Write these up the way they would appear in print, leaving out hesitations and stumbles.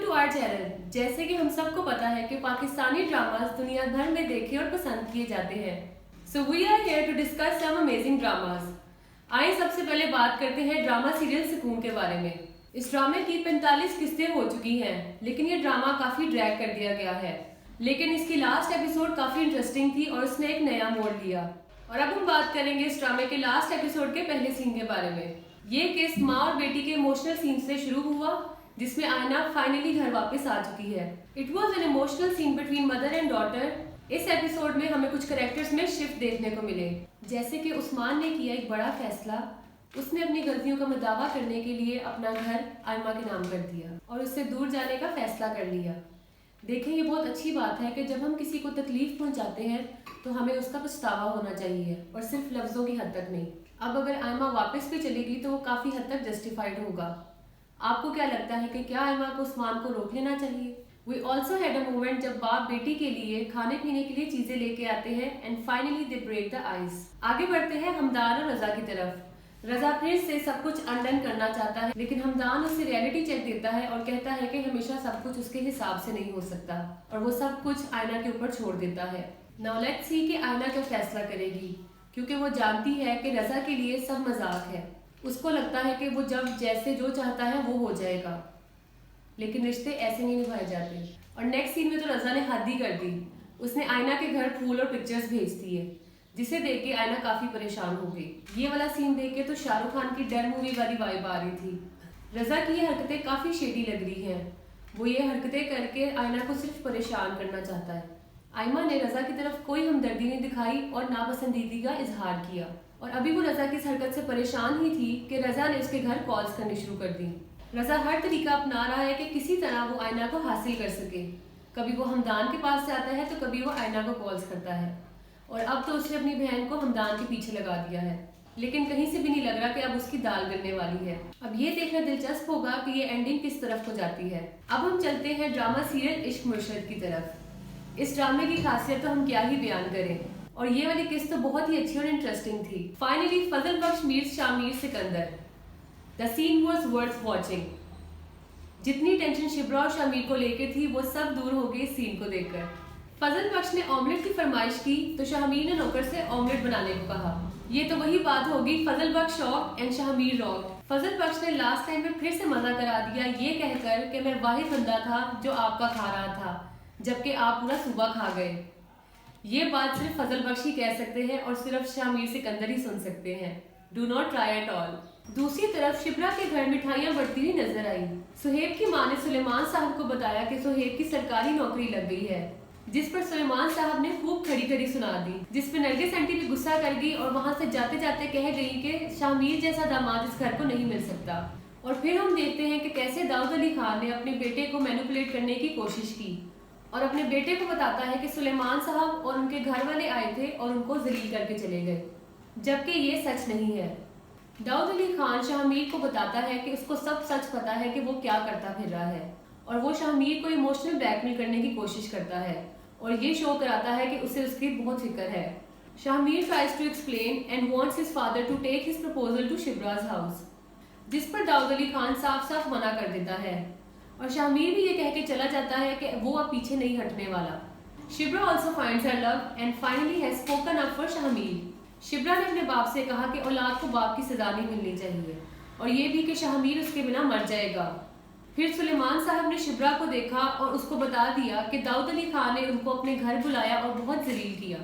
To our channel. जैसे कि हम सबको पता है कि पाकिस्तानी ड्रामास दुनिया भर में देखे और पसंद किए जाते हैं। So we are here to discuss some amazing dramas. आइए सबसे पहले बात करते हैं ड्रामा सीरियल सुकून के बारे में। इस ड्रामे की 45 किस्तें हो चुकी हैं, लेकिन ये ड्रामा काफी ड्रैग कर दिया गया है। लेकिन इसकी लास्ट एपिसोड काफी इंटरेस्टिंग थी और उसने एक नया मोड़ लिया। और अब हम बात करेंगे इस ड्रामे के लास्ट एपिसोड के पहले सीन के बारे में। ये केस माँ और बेटी के इमोशनल सीन से शुरू हुआ, जिसमें आयना फाइनली घर वापस आ चुकी है। It was an emotional scene between mother and daughter. इस एपिसोड में हमें कुछ कैरेक्टर्स में शिफ्ट देखने को मिले, जैसे कि उस्मान ने किया एक बड़ा फैसला। उसने अपनी गलतियों का मुदावा करने के लिए अपना घर आयमा के नाम कर दिया और उससे दूर जाने का फैसला कर लिया। देखें, ये बहुत अच्छी बात है कि जब हम किसी को तकलीफ पहुंचाते हैं तो हमें उसका पछतावा होना चाहिए और सिर्फ लफ्जों की हद तक नहीं। अब अगर आयमा वापस भी चलेगी तो वो काफी हद तक जस्टिफाइड होगा। आपको क्या लगता है कि क्या आयमा को उस्मान को रोक लेना चाहिए? We also had a moment जब बाप बेटी के लिए खाने पीने के लिए चीजें लेके आते हैं and finally they break the ice. आगे बढ़ते हैं हमदान और रजा की तरफ। रजा फिर से सब कुछ अनडन करना चाहता है, लेकिन हमदान उसे रियलिटी चेक देता है और कहता है कि हमेशा सब कुछ उसके हिसाब से नहीं हो सकता और वो सब कुछ आयना के ऊपर छोड़ देता है। नाउ लेट्स सी कि आयना क्या फैसला करेगी, क्योंकि वो जानती है कि रजा के लिए सब मजाक है। उसको लगता है कि वो जब जैसे जो चाहता है वो हो जाएगा, लेकिन रिश्ते ऐसे नहीं निभाए जाते। और नेक्स्ट सीन में तो रजा ने हद ही कर दी। उसने आयना के घर फूल और पिक्चर्स भेज दिए, जिसे देख के आयना काफी परेशान हो गई। ये वाला सीन देख के तो शाहरुख खान की डर मूवी वाली वाइब आ रही थी। रजा की ये हरकतें काफी शेडी लग रही हैं। वो ये हरकतें करके आयना को सिर्फ परेशान करना चाहता है। आयमा ने रजा की तरफ कोई हमदर्दी नहीं दिखाई और नापसंदीदगी का इजहार किया। और अभी वो रजा की इस हरकत से परेशान ही थी कि रजा ने उसके घर कॉल्स करनी शुरू कर दी। रजा हर तरीका अपना रहा है कि किसी तरह वो आयना को हासिल कर सके। कभी वो हमदान के पास से आता है तो कभी वो आयना को कॉल्स करता है। और अब तो उसने अपनी बहन को हमदान के पीछे लगा दिया है, लेकिन कहीं से भी नहीं लग रहा कि अब उसकी दाल गिरने वाली है। अब ये देखना दिलचस्प होगा कि ये एंडिंग किस तरफ को जाती है। अब हम चलते हैं ड्रामा सीरियल इश्क मुर्शद की तरफ। इस ड्रामे की खासियत तो हम क्या ही बयान करें, और ये वाली किस्त तो बहुत ही अच्छी और इंटरेस्टिंग थी। Finally Fazal Bakhsh Mir Shamir Sikandar. The scene was worth watching. जितनी टेंशन शिब्रा और शामिर को लेकर थी वो सब दूर हो गई इस सीन को देखकर। फजल बख्श ने ऑमलेट की फरमाइश की तो शामिर ने नौकर से ऑमलेट बनाने को कहा। ये तो वही बात होगी, फजल बख्श शॉक एंड शामिर रॉक। फजल बख्श ने लास्ट टाइम में फिर से मना करा दिया, ये कहकर कि मैं वाहिद बंदा था जो आपका खा रहा था, जबकि आप पूरा सूबा खा गए। ये बात सिर्फ फजल बख्श ही कह सकते हैं और सिर्फ शामिर सिकंदर ही सुन सकते हैं। Do not try at all. दूसरी तरफ शिब्रा के घर मिठाइयां बढ़ती हुई नजर आई। सुहेब की मां ने सुलेमान साहब को बताया कि सुहेब की सरकारी नौकरी लग गई है, जिस पर सुलेमान साहब ने खूब खड़ी खड़ी सुना दी, जिस पर नरगिस आंटी भी गुस्सा कर गई और वहां से जाते जाते कह गई कि शामिर जैसा दामाद इस घर को नहीं मिल सकता। और फिर हम देखते हैं कि कैसे दाऊद अली खान ने अपने बेटे को मैनिपुलेट करने की कोशिश की और अपने बेटे को बताता है कि सुलेमान साहब और उनके घर वाले आए थे और उनको जलील करके चले गए, जबकि ये सच नहीं है। दाऊद अली खान शामिर को बताता है कि उसको सब सच पता है कि वो क्या करता फिर रहा है, और वो शामिर को इमोशनल ब्लैकमेल करने की कोशिश करता है और ये शो कराता है कि उसे उसकी बहुत फिक्र है। Shamir tries to explain and wants his father to take his proposal to Shibraj house, जिस पर दाऊद अली खान साफ साफ मना कर देता है और शामिर भी ये कह के चला जाता है कि वो अब पीछे नहीं हटने वाला। Shibra also finds her love and finally has spoken up for Shamir. Shibra ने अपने बाप से कहा कि औलाद को बाप की सजा नहीं मिलनी चाहिए और ये भी कि शामिर उसके बिना मर जाएगा। फिर सुलेमान साहब ने शिब्रा को देखा और उसको बता दिया कि दाऊद अली खान ने उनको अपने घर बुलाया और बहुत जलील किया।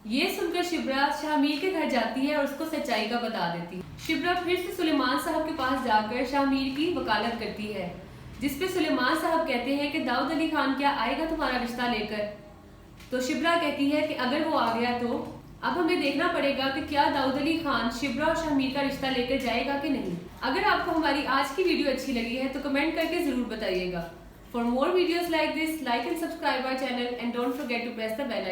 ये सुनकर शिब्रा शामिर के घर जाती है और उसको सच्चाई का बता देती है। शिब्रा फिर से सुलेमान साहब के पास जाकर शामिर की वकालत करती है, जिसपे सुलेमान साहब कहते हैं कि दाऊद अली खान क्या आएगा तुम्हारा रिश्ता लेकर? तो शिब्रा कहती है कि अगर वो आ गया तो अब हमें देखना पड़ेगा कि क्या दाऊद अली खान शिब्रा और शामिर का रिश्ता लेकर जाएगा कि नहीं। अगर आपको हमारी आज की वीडियो अच्छी लगी है तो कमेंट करके जरूर बताइएगा। For more videos like this, like and subscribe our channel and don't forget to press the bell icon.